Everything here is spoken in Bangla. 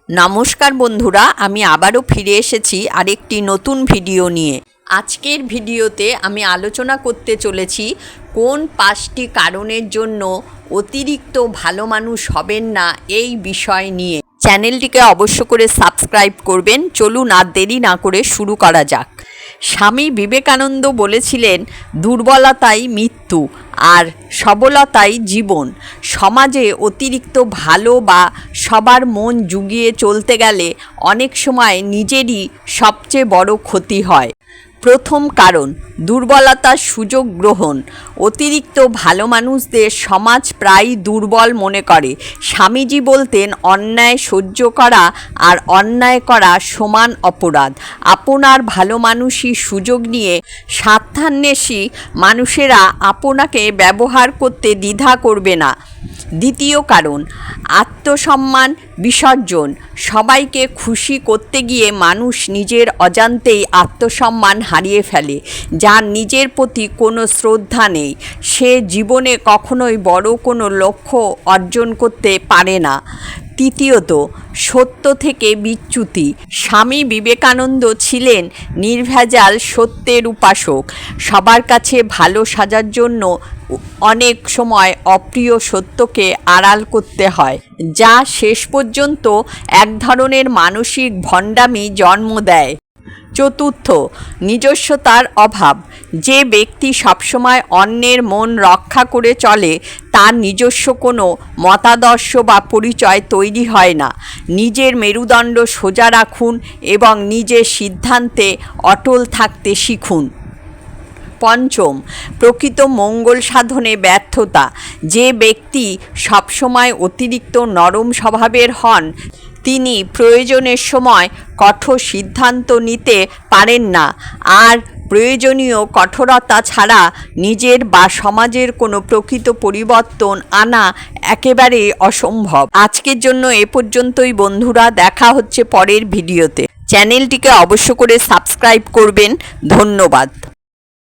নমস্কার বন্ধুরা, আমি আবারও ফিরে এসেছি আরেকটি নতুন ভিডিও নিয়ে। আজকের ভিডিওতে আমি আলোচনা করতে চলেছি কোন 5টি কারণের জন্য অতিরিক্ত ভালো মানুষ হবেন না এই বিষয় নিয়ে। চ্যানেলটিকে অবশ্য করে সাবস্ক্রাইব করবেন। চলুন আর দেরি না করে শুরু করা যাক। স্বামী বিবেকানন্দ বলেছিলেন, দুর্বলতাই মৃত্যু আর সবলতাই জীবন। সমাজে অতিরিক্ত ভালো বা সবার মন জুগিয়ে চলতে গেলে অনেক সময় নিজেরই সবচেয়ে বড় ক্ষতি হয়। প্রথম কারণ, দুর্বলতার সুযোগ গ্রহণ। অতিরিক্ত ভালো মানুষদের সমাজ প্রায়ই দুর্বল মনে করে। স্বামীজি বলতেন, অন্যায় সহ্য করা আর অন্যায় করা সমান অপরাধ। আপনার ভালো মানুষই সুযোগ নিয়ে স্বার্থান্বেষী মানুষেরা আপনাকে ব্যবহার করতে দ্বিধা করবে না। দ্বিতীয় কারণ, আত্মসম্মান বিসর্জন। সবাইকে খুশি করতে গিয়ে মানুষ নিজের অজান্তেই আত্মসম্মান হারিয়ে ফেলে। যার নিজের প্রতি কোনো শ্রদ্ধা নেই, সে জীবনে কখনোই বড় কোনো লক্ষ্য অর্জন করতে পারে না। তৃতীয়ত, সত্য থেকে বিচ্যুতি। স্বামী বিবেকানন্দ ছিলেন নির্ভেজাল সত্যের উপাসক। সবার কাছে ভালো সাজার জন্য অনেক সময় অপ্রিয় সত্যকে আড়াল করতে হয়, যা শেষ পর্যন্ত এক ধরনের মানসিক ভণ্ডামি জন্ম দেয়। চতুর্থ, নিজস্বতার অভাব। যে ব্যক্তি সবসময় অন্যের মন রক্ষা করে চলে, তার নিজস্ব কোনো মতাদর্শ বা পরিচয় তৈরি হয় না। নিজের মেরুদণ্ড সোজা রাখুন এবং নিজের সিদ্ধান্তে অটল থাকতে শিখুন। পঞ্চম, প্রকৃত মঙ্গল সাধনে ব্যর্থতা। যে ব্যক্তি সবসময় অতিরিক্ত নরম স্বভাবের হন, তিনি প্রয়োজনের সময় কঠোর সিদ্ধান্ত নিতে পারেন না, আর প্রয়োজনীয় কঠোরতা ছাড়া নিজের বা সমাজের কোনো প্রকৃত পরিবর্তন আনা একেবারেই অসম্ভব। আজকের জন্য এ পর্যন্তই বন্ধুরা, দেখা হচ্ছে পরের ভিডিওতে। চ্যানেলটিকে অবশ্য করে সাবস্ক্রাইব করবেন। ধন্যবাদ।